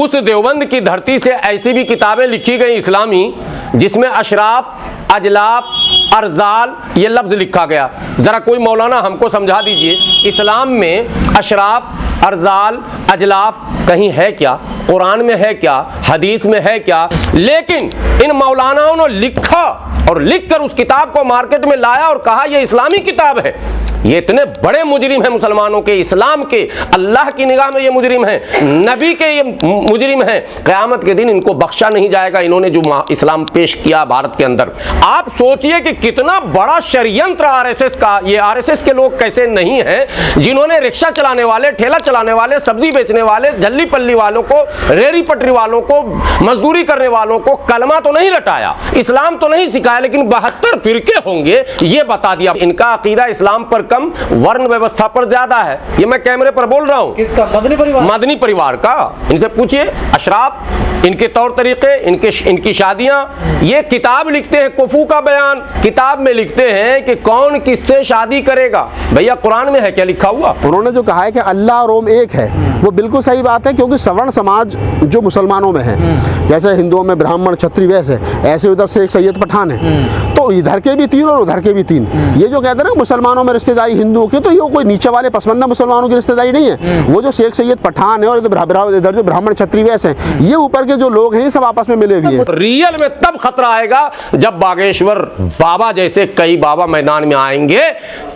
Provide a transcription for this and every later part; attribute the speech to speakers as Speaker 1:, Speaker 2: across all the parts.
Speaker 1: उस देवबंद की धरती से ऐसी भी किताबें लिखी गई इस्लामी जिसमें अशराफ, अजलाफ, अर्जाल ये लफ्ज़ लिखा गया। ज़रा कोई मौलाना हमको समझा दीजिए, इस्लाम में अशराफ, अर्जाल, अजलाफ कहीं है क्या? कुरान में है क्या? हदीस में है क्या? लेकिन इन मौलानाओं ने लिखा और लिखकर उस किताब को मार्केट में लाया और कहा यह इस्लामी किताब है। ये इतने बड़े मुजरिम हैं मुसलमानों के, इस्लाम के, अल्लाह की निगाह में ये मुजरिम हैं, नबी के ये मुजरिम हैं। क़यामत के दिन इनको बख्शा नहीं जाएगा। इन्होंने जो इस्लाम पेश किया भारत के अंदर, आप सोचिए कि कितना बड़ा षड्यंत्र आरएसएस का। ये आरएसएस के लोग कैसे नहीं हैं जिन्होंने रिक्शा चलाने वाले, ठेला चलाने वाले, सब्जी बेचने वाले, झल्ली पल्ली वालों को, रेहड़ी पटरी वालों को, मजदूरी करने वालों को कलमा तो नहीं रटाया, इस्लाम तो नहीं सिखाया, लेकिन 72 फिरके होंगे ये बता दिया। इनका अकीदा इस्लाम पर कम, वर्ण व्यवस्था पर ज्यादा है। ये मैं कैमरे पर बोल रहा हूं।
Speaker 2: किसका? मदनी परिवार।
Speaker 1: मदनी परिवार का। इनसे पूछिए, अशराफ, इनके तौर तरीके, इनकी शादियां, ये किताब लिखते हैं, कुफू का बयान किताब में लिखते हैं कि कौन किससे शादी करेगा। भैया कुरान में है क्या लिखा हुआ?
Speaker 3: उन्होंने जो कहा है कि अल्लाह और ओम एक है, वो बिल्कुल सही बात है, क्योंकि सवर्ण समाज जो मुसलमानों में है, जैसे हिंदुओं में ब्राह्मण, क्षत्रिय, वैसे ऐसे उधर से एक सैयद पठान है, तो इधर के भी 3 और उधर के भी 3। ये जो कहते हैं ना मुसलमानों में रिश्तेदारी हिंदुओं की, तो ये कोई नीचे वाले पसमंदा मुसलमानों की रिश्तेदारी नहीं है। वो जो शेख सैयद पठान है और इधर जो ब्राह्मण क्षत्रिय वैसे हैं, ये ऊपर के जो लोग हैं ये सब आपस में मिले हुए हैं।
Speaker 1: रियल में तब खतरा आएगा जब बागेश्वर बाबा जैसे कई बाबा मैदान में आएंगे,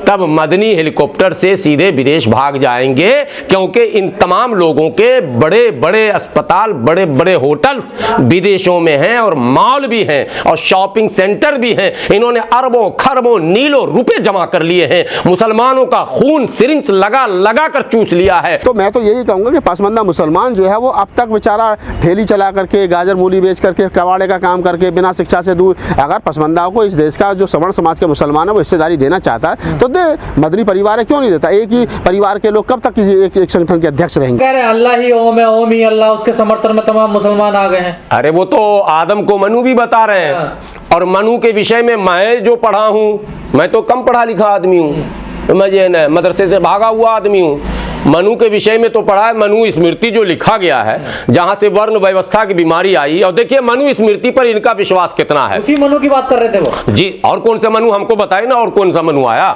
Speaker 1: तब मदनी हेलीकॉप्टर से सीधे विदेश भाग जाएंगे, क्योंकि इन तमाम लोगों के बड़े बड़े अस्पताल, बड़े बड़े होटल्स विदेशों में हैं और मॉल भी हैं और शॉपिंग सेंटर भी हैं। इन्होंने अरबों खरबों नीलों रुपए जमा कर लिए हैं, मुसलमानों का खून सिरिंज लगा लगा कर चूस लिया है।
Speaker 3: तो मैं तो यही कहूंगा कि पसमंदा मुसलमान जो है वो अब तक बेचारा ठेली चला करके, गाजर मूली बेच करके, कबाड़े का काम करके, बिना शिक्षा से दूर, अगर पसमंदाओं को इस देश का जो सवर्ण समाज के मुसलमान है वो हिस्सेदारी देना चाहता है तो दे। मदनी परिवार है, क्यों नहीं देता? एक ही परिवार के लोग कब तक किसी एक संगठन के अध्यक्ष रहेंगे?
Speaker 2: कह रहे अल्लाह ही ओम है, ओम ही अल्लाह, उसके समर्थन में तमाम मुसलमान आ गए हैं।
Speaker 1: अरे वो तो आदम को मनु भी बता रहे हैं, और मनु के विषय में मैं जो पढ़ा हूं, मैं तो कम पढ़ा लिखा आदमी हूं, मैं मदरसे से भागा हुआ आदमी हूं। मनु के विषय में तो पढ़ा है, मनु स्मृति जो लिखा गया है, जहां से वर्ण व्यवस्था की बीमारी आई। और देखिए मनु स्मृति पर इनका विश्वास कितना है।
Speaker 2: उसी मनु की बात कर रहे थे वो
Speaker 1: जी। और कौन सा मनु हमको बताए ना, और कौन सा मनु आया?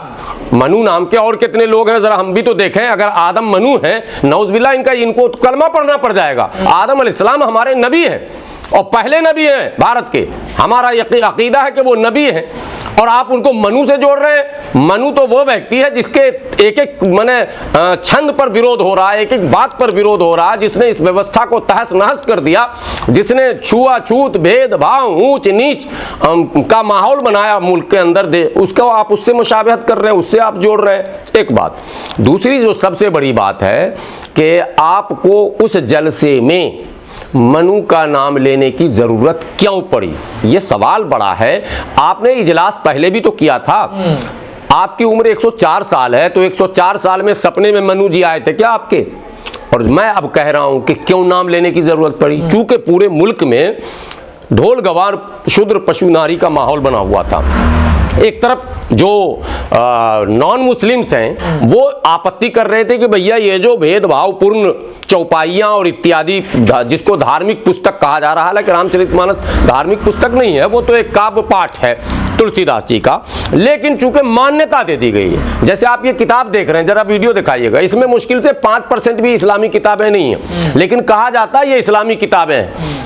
Speaker 1: मनु नाम के और कितने लोग हैं, जरा हम भी तो देखें। अगर आदम मनु है, नौज़बिल्लाह, इनको कलमा पढ़ना पड़ जाएगा। आदम अलैहिस्सलाम हमारे नबी हैं और पहले नबी हैं भारत के। हमारा अकीदा है कि वो नबी हैं और आप उनको मनु से जोड़ रहे हैं। मनु तो वो व्यक्ति है जिसके एक एक माने छंद पर विरोध हो रहा है, एक एक बात पर विरोध हो रहा है, जिसने इस व्यवस्था को तहस नहस कर दिया, जिसने छुआछूत, भेदभाव, ऊंच नीच का माहौल बनाया मुल्क के अंदर दे, उसको आप उससे मुशाबहत कर रहे हैं, उससे आप जोड़ रहे हैं। एक बात। दूसरी जो सबसे बड़ी बात है कि आपको उस जलसे में मनु का नाम लेने की जरूरत क्यों पड़ी, यह सवाल बड़ा है। आपने इजलास पहले भी तो किया था। आपकी उम्र 104 साल है, तो 104 साल में सपने में मनु जी आए थे क्या आपके? और मैं अब कह रहा हूं कि क्यों नाम लेने की जरूरत पड़ी, चूंकि पूरे मुल्क में ढोल गवार, शूद्र पशु नारी का माहौल बना हुआ था। एक तरफ जो नॉन मुस्लिम्स हैं वो आपत्ति कर रहे थे कि भैया ये जो भेदभावपूर्ण चौपाइयाँ और इत्यादि, जिसको धार्मिक पुस्तक कहा जा रहा है, हालांकि रामचरितमानस धार्मिक पुस्तक नहीं है, वो तो एक काव्य पाठ है तुलसीदास जी का, लेकिन चूंकि मान्यता दे दी गई है। जैसे आप ये किताब देख रहे हैं, जरा वीडियो दिखाइएगा, इसमें मुश्किल से 5% भी इस्लामी किताबें नहीं है, लेकिन कहा जाता है ये इस्लामी किताबें हैं।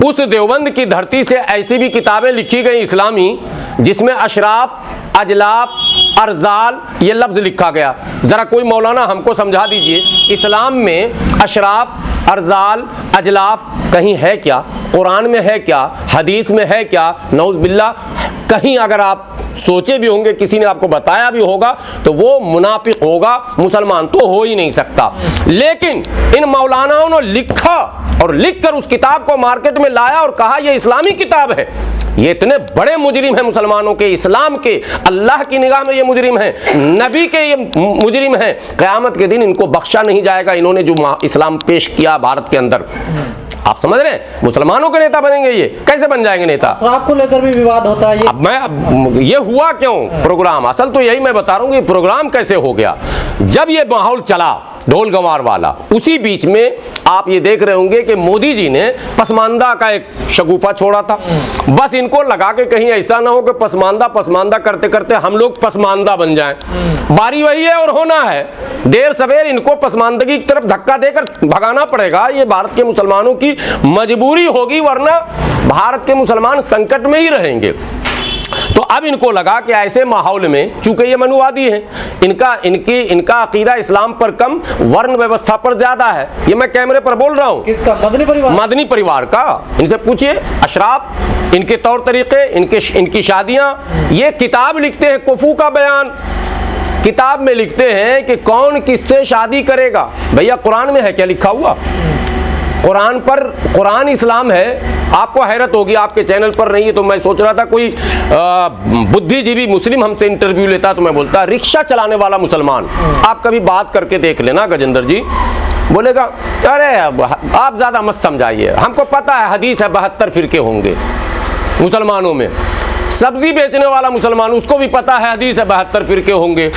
Speaker 1: उस देवबंद की धरती से ऐसी भी किताबें लिखी गई इस्लामी जिसमें अशराफ, अजलाफ, अर्जाल ये लफ्ज़ लिखा गया। ज़रा कोई मौलाना हमको समझा दीजिए, इस्लाम में अशराफ, अर्जाल, अजलाफ कहीं है क्या? कुरान में है क्या? हदीस में है क्या? नौज़बिल्लाह कहीं अगर आप सोचे भी होंगे, किसी ने आपको बताया भी होगा, तो वो मुनाफिक होगा, मुसलमान तो हो ही नहीं सकता। लेकिन इन मौलानाओं ने लिखा और लिखकर उस किताब को मार्केट में लाया और कहा यह इस्लामी किताब है। ये इतने बड़े मुजरिम हैं मुसलमानों के, इस्लाम के, अल्लाह की निगाह में ये मुजरिम हैं, नबी के ये मुजरिम हैं। क़यामत के दिन इनको बख्शा नहीं जाएगा। इन्होंने जो इस्लाम पेश किया भारत के अंदर, आप समझ रहे हैं? मुसलमानों के नेता बनेंगे, ये कैसे बन जाएंगे नेता?
Speaker 2: अशराफ को लेकर भी विवाद होता है।
Speaker 1: अब ये हुआ क्यों प्रोग्राम? असल तो यही मैं बता रहा हूँ कि प्रोग्राम कैसे हो गया। जब ये माहौल चला ढोल गंवार वाला। उसी बीच में आप ये देख रहे होंगे कि मोदी जी ने पसमानदा का एक शगुफा छोड़ा था। बस इनको लगा के कहीं ऐसा ना हो कि पसमानदा पसमानदा करते करते हम लोग पसमानदा बन जाएं। बारी वही है और होना है, देर सवेर इनको पसमानदगी की तरफ धक्का देकर भगाना पड़ेगा। ये भारत के मुसलमानों की मजबूरी होगी, वरना भारत के मुसलमान संकट में ही रहेंगे। तो अब इनको लगा कि ऐसे माहौल में, चूंकि ये मनुवादी हैं, इनका अकीदा इस्लाम पर कम, वर्ण व्यवस्था पर ज्यादा है। ये मैं कैमरे पर बोल रहा हूँ।
Speaker 2: किसका? मदनी परिवार?
Speaker 1: मदनी परिवार का। इनसे पूछिए अशराफ, इनके तौर तरीके, इनकी शादियां। ये किताब लिखते हैं, कुफू का बयान किताब में लिखते हैं कि कौन किससे शादी करेगा। भैया कुरान में है क्या लिखा हुआ? कुरान इस्लाम है। आपको हैरत होगी, आपके चैनल पर नहीं है तो मैं सोच रहा था कोई बुद्धिजीवी मुस्लिम हमसे इंटरव्यू लेता तो मैं बोलता रिक्शा चलाने वाला मुसलमान। आप कभी बात करके देख लेना गजेंद्र जी, बोलेगा अरे आप ज्यादा मत समझाइए, हमको पता है हदीस है 72 फिरके होंगे मुसलमानों में। सब्जी बेचने वाला मुसलमान, उसको भी पता है हदीस है 72 फिरके होंगे।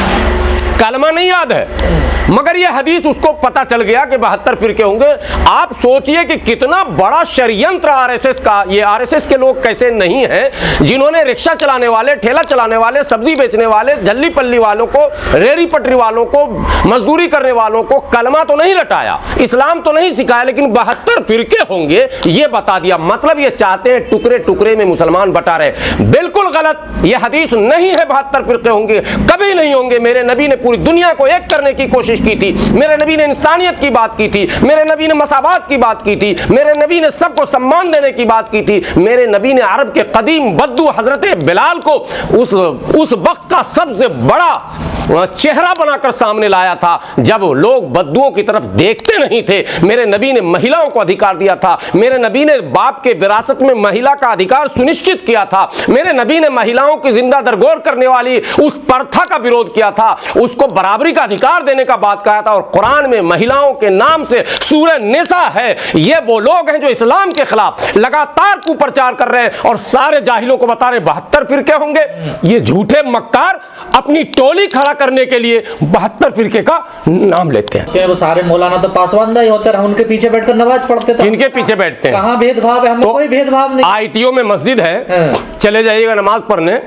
Speaker 1: कलमा नहीं याद है मगर यह हदीस उसको पता चल गया कि 72 फिरके होंगे। आप सोचिए कि कितना बड़ा षड्यंत्र आरएसएस का। ये आरएसएस के लोग कैसे नहीं हैं जिन्होंने रिक्शा चलाने वाले, ठेला चलाने वाले, सब्जी बेचने वाले, झल्ली पल्ली वालों को, रेहड़ी पटरी वालों को, मजदूरी करने वालों को कलमा तो नहीं रटाया, इस्लाम तो नहीं सिखाया, लेकिन 72 फिरके होंगे ये बता दिया। मतलब ये चाहते हैं टुकड़े टुकड़े में मुसलमान बटा रहे। बिल्कुल गलत, यह हदीस नहीं है 72 फिरके होंगे, कभी नहीं होंगे। मेरे नबी ने पूरी दुनिया को एक करने की कोशिश की थी। मेरे नबी ने इंसानियत की बात की थी। मेरे नबी ने मसावात की बात की थी। मेरे नबी ने सबको सम्मान देने की बात की थी। मेरे नबी ने अरब के कदीम बद्दू हजरत बिलाल को उस वक्त का सबसे बड़ा चेहरा बनाकर सामने लाया था जब लोग बद्दुओं की तरफ देखते नहीं थे। मेरे नबी ने महिलाओं को अधिकार दिया था। मेरे नबी ने बाप के विरासत में महिला का अधिकार सुनिश्चित किया था। मेरे नबी ने महिलाओं की जिंदा दरगोर करने वाली उस प्रथा का विरोध किया था, उसको बराबरी का अधिकार देने का बात कहा था। और कुरान में महिलाओं के नाम से सूरह निसा है। ये वो लोग हैं जो इस्लाम के खिलाफ लगातार कुप्रचार कर रहे हैं और सारे जाहिलों को बता रहे 72 फिरके होंगे। ये झूठे मक्कार अपनी टोली खड़ा करने के लिए 72 फिरके का नाम लेते हैं।
Speaker 2: क्या वो सारे मौलाना तो पासवानदा ही होते हैं, उनके पीछे बैठकर नमाज पढ़ते थे।
Speaker 1: इनके पीछे बैठते हैं।
Speaker 2: कहाँ भेदभाव है? हमें
Speaker 1: तो
Speaker 2: कोई भेदभाव नहीं।
Speaker 1: आईटीओ में मस्जिद है, चले जाइएगा नमाज पढ़ने,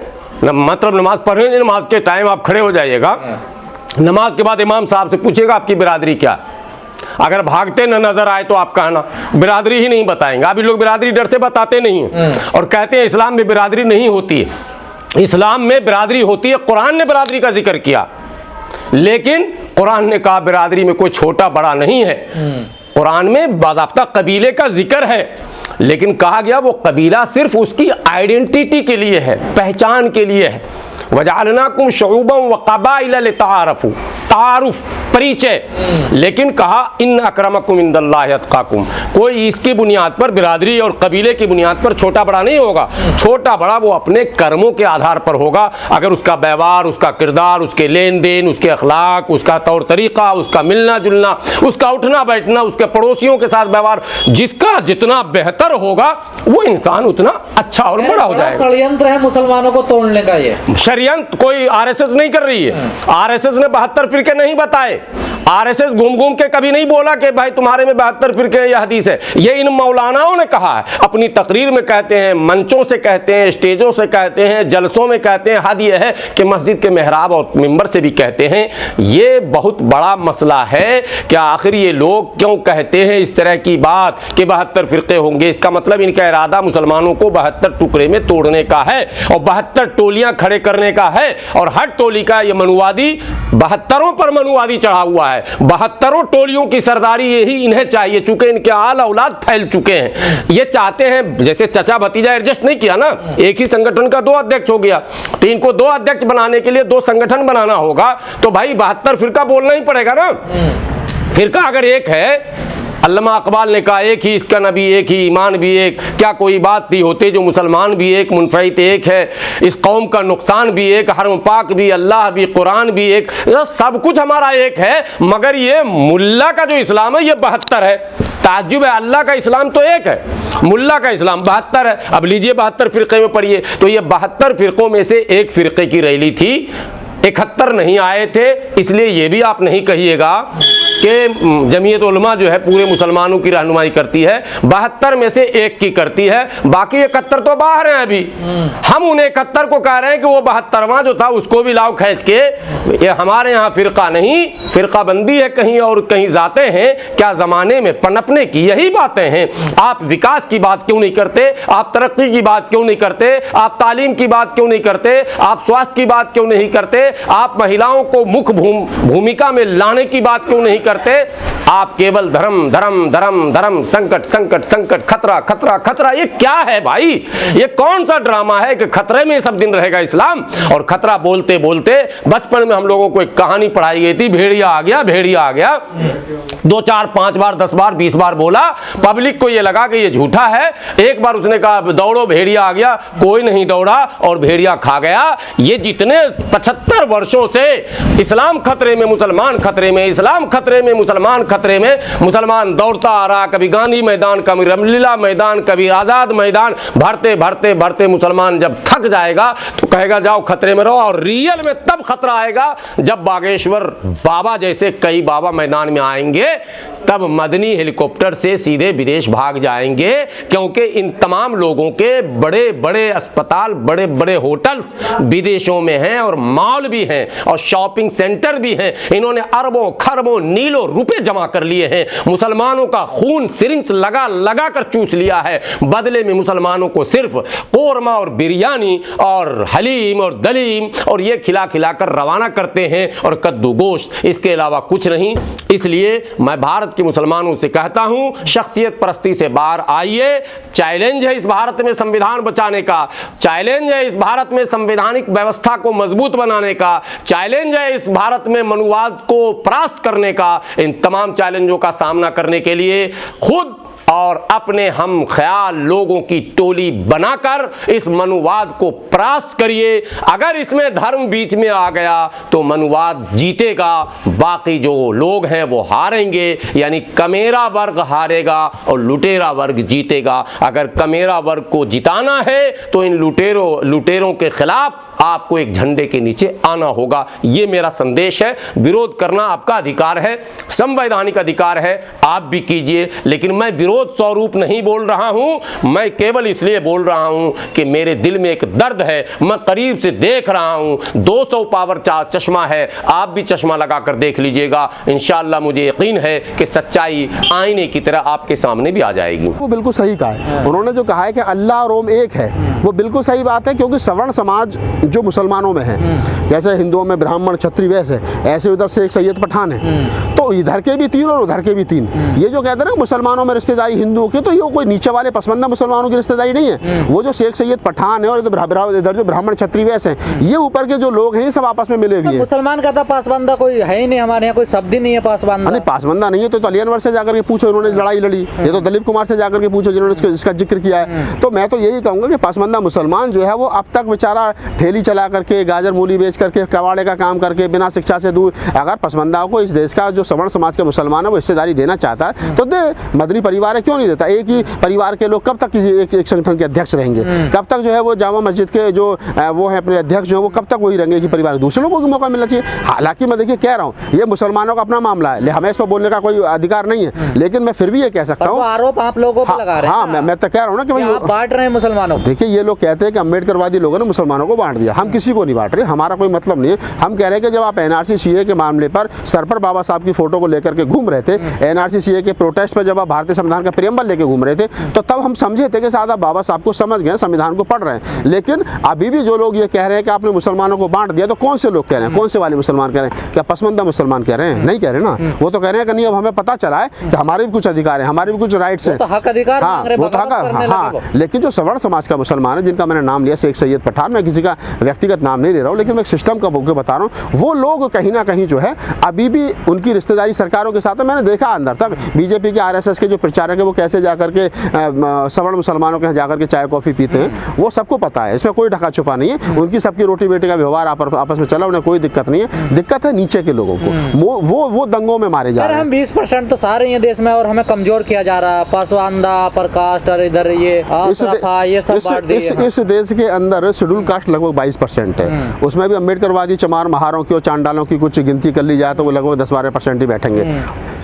Speaker 1: मतलब नमाज पढ़ने, नमाज के टाइम आप खड़े हो जाइएगा। नमाज के बाद इमाम साहब से पूछेगा आपकी बिरादरी क्या। अगर भागते न नजर आए तो आप कहना बिरादरी ही नहीं बताएंगे। अभी लोग बिरादरी डर से बताते नहीं हैं और कहते हैं इस्लाम में बिरादरी नहीं होती है। इस्लाम में बिरादरी होती है। कुरान ने बिरादरी का जिक्र किया, लेकिन कुरान ने कहा बिरादरी में कोई छोटा बड़ा नहीं है। कुरान में बाज़ाब्ता कबीले का जिक्र है, लेकिन कहा गया वो कबीला सिर्फ उसकी आइडेंटिटी के लिए है, पहचान के लिए है। वजअलनाकुम शुऊबन व क़बाइल लिताअरफू, तारुफ, परिचय। लेकिन कहा इन अक्रमकुम इंदल्लाहि अत्क़ाकुम। कोई इसकी बुनियाद पर, बिरादरी और कबीले की बुनियाद पर छोटा बड़ा नहीं होगा। छोटा बड़ा वो अपने कर्मों के आधार पर होगा। अगर उसका व्यवहार, उसका किरदार, उसके लेन देन, उसके अखलाक, उसका तौर तरीका, उसका मिलना जुलना, उसका उठना बैठना, उसके पड़ोसियों के साथ व्यवहार, जिसका जितना बेहतर होगा वो इंसान उतना अच्छा और बड़ा हो जाएगा।
Speaker 2: षड्यंत्र है मुसलमानों को तोड़ने का। ये
Speaker 1: षड्यंत्र कोई आरएसएस नहीं कर रही है। आरएसएस ने 72 फिरके नहीं बताए। आरएसएस घूम घूम के कभी नहीं बोला कि भाई तुम्हारे में 72 फिरके हैं, यह हदीस है। ये इन मौलानाओं ने कहा है, अपनी तकरीर में कहते हैं, मंचों से कहते हैं, स्टेजों से कहते हैं, जलसों में कहते हैं। हद यह है कि मस्जिद के मेहराब और मिंबर से भी कहते हैं। ये बहुत बड़ा मसला है कि आखिर ये लोग क्यों कहते हैं इस तरह की बात कि 72 फिरके होंगे। इसका मतलब इनका इरादा मुसलमानों को 72 टुकड़े में तोड़ने का है और 72 टोलियां खड़े करने का है। और हर टोली का ये मनुवादी 72 पर मनुवादी चढ़ा हुआ है। 72 टोलियों की सरदारी यही इन्हें चाहिए, चूंकि इनके आल औलाद फैल चुके हैं। ये चाहते हैं, जैसे चचा भतीजा एडजस्ट नहीं किया ना, एक ही संगठन का 2 अध्यक्ष हो गया, तो इनको 2 अध्यक्ष बनाने के लिए 2 संगठन बनाना होगा। तो भाई 72 फिरका बोलना ही पड़ेगा ना। फिरका अगर एक है, अल्लामा अकबाल ने कहा एक ही इसका नबी, एक ही ईमान भी एक, क्या कोई बात थी होते जो मुसलमान भी एक, मुनफरिद एक है, इस कौम का नुकसान भी एक, हरम पाक भी, अल्लाह भी, कुरान भी एक, सब कुछ हमारा एक है। मगर ये मुल्ला का जो इस्लाम है ये 72 है। ताज्जुब है, अल्लाह का इस्लाम तो एक है, मुल्ला का इस्लाम 72 है। अब लीजिए 72 फिरके में पढ़िए, तो ये 72 फिरकों में से एक फिरके की रैली थी, 71 नहीं आए थे। इसलिए ये भी आप नहीं कहिएगा कि जमीयत उलमा जो है पूरे मुसलमानों की रहनुमाई करती है, 72 में से 1 की करती है, बाकी 71 तो बाहर हैं अभी। हम उन 71 को कह रहे हैं कि वो 72वां जो था उसको भी लाओ खींच के। ये हमारे यहाँ फिरका नहीं, फिरका बंदी है कहीं और कहीं जाते हैं। क्या जमाने में पनपने की यही बातें हैं। आप विकास की बात क्यों नहीं करते? आप तरक्की की बात क्यों नहीं करते? आप तालीम की बात क्यों नहीं करते? आप स्वास्थ्य की बात क्यों नहीं करते? आप महिलाओं को मुख्य भूमिका में लाने की बात क्यों नहीं करते? आप केवल धर्म धर्म धर्म धर्म, संकट संकट संकट, खतरा खतरा खतरा। ये क्या है भाई? ये कौन सा ड्रामा है कि खतरे में सब दिन रहेगा इस्लाम? और खतरा बोलते बोलते बचपन में हम लोगों को एक कहानी पढ़ाई गई थी, भेड़िया आ गया, भेड़िया आ गया। 2 4 5 बार 10 बार 20 बार बोला, पब्लिक को ये लगा कि ये झूठा है। एक बार उसने कहा दौड़ो, भेड़िया आ गया, कोई नहीं दौड़ा और भेड़िया खा गया। ये जितने 75 वर्षों से इस्लाम खतरे में, मुसलमान खतरे में, इस्लाम खतरे में, मुसलमान खतरे में, मुसलमान दौड़ता आ रहा, कभी गांधी मैदान, कभी रामलीला मैदान, कभी आजाद मैदान, भरते भरते भरते मुसलमान जब थक जाएगा तो कहेगा जाओ खतरे में रहो। और रियल में तब खतरा आएगा जब बागेश्वर बाबा जैसे कई बाबा मैदान में आएंगे, तब मदनी हेलीकॉप्टर से सीधे विदेश भाग जाएंगे। क्योंकि इन तमाम लोगों के बड़े बड़े अस्पताल, बड़े बड़े होटल्स विदेशों में हैं और मॉल भी हैं और शॉपिंग सेंटर भी हैं। इन्होंने अरबों खरबों नीलों रुपए जमा कर लिए हैं। मुसलमानों का खून सिरिंज लगा लगा कर चूस लिया है। बदले में मुसलमानों को सिर्फ कोरमा और बिरयानी और हलीम और दलीम और ये खिला खिला कर रवाना करते हैं और कद्दू गोश्त, इसके अलावा कुछ नहीं। इसलिए मैं भारत के मुसलमानों से कहता हूं, शख्सियत परस्ती से बाहर आइए। चैलेंज है इस भारत में संविधान बचाने का, चैलेंज है इस भारत में संवैधानिक व्यवस्था को मजबूत बनाने का, चैलेंज है इस भारत में मनुवाद को परास्त करने का। इन तमाम चैलेंजों का सामना करने के लिए खुद और अपने हम ख्याल लोगों की टोली बनाकर इस मनुवाद को परास्त करिए। अगर इसमें धर्म बीच में आ गया तो मनुवाद जीतेगा, बाकी जो लोग हैं वो हारेंगे। यानी कमेरा वर्ग हारेगा और लुटेरा वर्ग जीतेगा। अगर कमेरा वर्ग को जिताना है तो इन लुटेरों के खिलाफ आपको एक झंडे के नीचे आना होगा। ये मेरा संदेश है। विरोध करना आपका अधिकार है, संवैधानिक अधिकार है, आप भी कीजिए। लेकिन मैं विरोध स्वरूप नहीं बोल रहा हूं, मैं केवल इसलिए बोल रहा हूं कि मेरे दिल में एक दर्द है। मैं करीब से देख रहा हूं, 200 पावर चश्मा है, आप भी चश्मा लगाकर देख लीजिएगा। इंशाअल्लाह मुझे यकीन है कि सच्चाई आईने की तरह आपके सामने भी आ जाएगी।
Speaker 3: वो बिल्कुल सही कहा है उन्होंने, जो कहा है कि अल्लाह और ओम एक है, वो बिल्कुल सही बात है। क्योंकि सवर्ण समाज जो मुसलमानों में है, जैसे हिंदुओं में ब्राह्मण क्षत्रिय वैसे, ऐसे उधर शेख सैयद पठान है, तो इधर के भी 3 और उधर के भी 3। ये जो कहते हैं ना मुसलमानों में रिश्तेदारी हिंदुओं की, तो ये कोई नीचे वाले पसमंदा मुसलमानों की रिश्तेदारी नहीं है। वो जो शेख सैयद पठान है और इधर जो ब्राह्मण क्षत्रिय वैसे हैं, ये ऊपर के जो लोग हैं ये सब आपस में मिले हुए हैं।
Speaker 2: मुसलमान का पासबंदा कोई है ही नहीं, हमारे यहाँ कोई शब्द ही नहीं है पासबंदा।
Speaker 3: नहीं, पासबंदा नहीं है तो अली अनवर से जाकर के पूछो, इन्होंने लड़ाई लड़ी। ये तो दलीप कुमार से जाकर के पूछो जिन्होंने इसका जिक्र किया है। तो मैं तो यही कहूँगा कि पासबंदा मुसलमान जो है वो अब तक बेचारा ठेली चला करके, गाजर मूली बेच करके, कबाड़े का काम करके, बिना शिक्षा से दूर, अगर पसमंदाओं को इस देश का जो सवर्ण समाज के मुसलमान है वो हिस्सेदारी देना चाहता है तो दे। मदनी परिवार है, क्यों नहीं देता? एक ही परिवार के लोग कब तक किसी एक संगठन के अध्यक्ष रहेंगे? कब तक जो है वो जामा मस्जिद के जो वो है अपने अध्यक्ष जो है वो कब तक वही रहेंगे कि परिवार दूसरे लोगों को मौका मिलना चाहिए। हालांकि मैं देखिए कह रहा हूँ ये मुसलमानों का अपना मामला है, हमें इस पर बोलने का कोई अधिकार नहीं है, लेकिन मैं फिर भी ये कह सकता हूँ
Speaker 2: आरोप आप लोगों पर लगा रहे हैं।
Speaker 3: हाँ, मैं तो कह रहा हूँ ना कि भाई
Speaker 2: बांट रहे हैं मुसलमानों को।
Speaker 3: देखिए ये लोग कहते हैं कि अम्बेडकरवादी लोगों ने मुसलमानों को बांट दिया। हम किसी को नहीं बांट रहे, हमारा कोई मतलब नहीं है। हम कह रहे हैं कि जब आप एनआरसी सीए के मामले पर सर पर बाबा साहब की फोटो को लेकर के घूम रहे थे, एनआरसी सीए के प्रोटेस्ट पर जब आप भारतीय संविधान का प्रेम्बल लेके घूम रहे थे, तो तब हम समझे थे कि शायद आप बाबा साहब को समझ गए, संविधान को पढ़ रहे हैं। लेकिन अभी भी जो लोग ये कह रहे हैं कि आपने मुसलमानों को बांट दिया, तो कौन से लोग कह रहे हैं? कौन से वाले मुसलमान कह रहे हैं? क्या पसमंदा मुसलमान कह रहे हैं? नहीं कह रहे ना। वो तो कह रहे हैं कि नहीं अब हमें पता चला है कि हमारे भी कुछ अधिकार है, हमारे भी कुछ राइट्स हैं,
Speaker 2: हक अधिकार।
Speaker 3: हाँ, वो तो हक। हाँ, लेकिन जो सवर्ण समाज का मुसलमान है, जिनका मैंने नाम लिया शेख सैयद पठान, मैं किसी का व्यक्तिगत नाम नहीं ले रहा हूँ, लेकिन मैं सिस्टम का बता रहा हूँ, वो लोग कहीं ना कहीं जो है अभी भी उनकी रिश्तेदारी सरकारों के साथ है। मैंने देखा अंदर तक बीजेपी के आरएसएस के जो प्रचारक है वो कैसे जाकर के सवर्ण मुसलमानों के यहाँ जाकर के चाय कॉफी पीते हैं, वो सबको पता है, इसमें कोई ढका छुपा नहीं है। उनकी सबकी रोटी बेटी का व्यवहार आपस में चला, उन्हें कोई दिक्कत नहीं है। दिक्कत है नीचे के लोगों को, वो दंगों में मारे जा रहे हैं।
Speaker 2: हम 20% तो सारे हैं देश में और हमें कमजोर किया जा रहा है। पासवानदा, पर कास्ट और इधर ये सब बांट दिए।
Speaker 3: इस देश के अंदर शेड्यूल कास्ट लगभग 22% है। उसमें भी अम्बेडकरवादी चमार महारों की और चांडालों की कुछ गिनती कर ली जाए तो वो लगभग 10-12% ही बैठेंगे।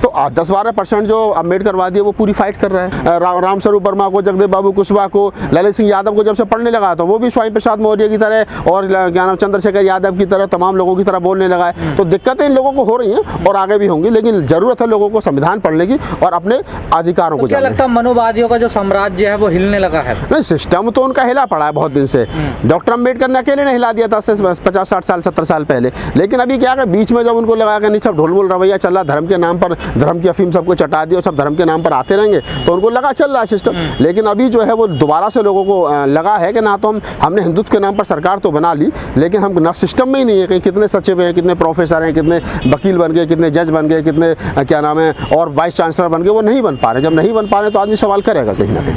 Speaker 3: तो 10-12% जो अम्बेडकरवादी है वो पूरी फाइट कर रहा है। राम स्वरूप वर्मा को, जगदेव बाबू कुशवाहा को, ललित सिंह यादव को जब से पढ़ने लगा तो वो भी स्वामी प्रसाद मौर्य की तरह और क्या नाम चंद्रशेखर यादव की तरह तमाम लोगों की तरह बोलने लगा है। तो दिक्कतें इन लोगों को हो रही हैं और आगे भी होंगी, लेकिन जरूरत है लोगों को संविधान पढ़ने की और अपने अधिकारों को
Speaker 2: क्या
Speaker 3: जानने की।
Speaker 2: लगता है मनोवादियों का जो साम्राज्य है वो हिलने लगा है?
Speaker 3: नहीं, सिस्टम तो उनका हिला पड़ा है बहुत दिन से। डॉक्टर अम्बेडकर ने अकेले ने हिला दिया था 50-60 साल 70 साल पहले। लेकिन अभी क्या है, बीच में जब उनको लगा कि नहीं सब ढोल-बोल रवैया चल रहा, धर्म के नाम पर धर्म की अफीम सबको चटा दिया और सब धर्म के नाम पर आते रहेंगे, तो उनको लगा चल रहा है सिस्टम। लेकिन अभी जो है वो दोबारा से लोगों को लगा है कि ना तो हमने हिंदुत्व के नाम पर सरकार तो बना ली, लेकिन हम न सिस्टम में ही नहीं है। कहीं कितने सचिव हैं, कितने प्रोफेसर हैं, कितने वकील बन गए, कितने जज बन गए, कितने क्या नाम है और वाइस चांसलर बन गए, वो नहीं बन पा रहे। जब नहीं बन पा रहे तो आदमी सवाल करेगा कहीं ना कहीं।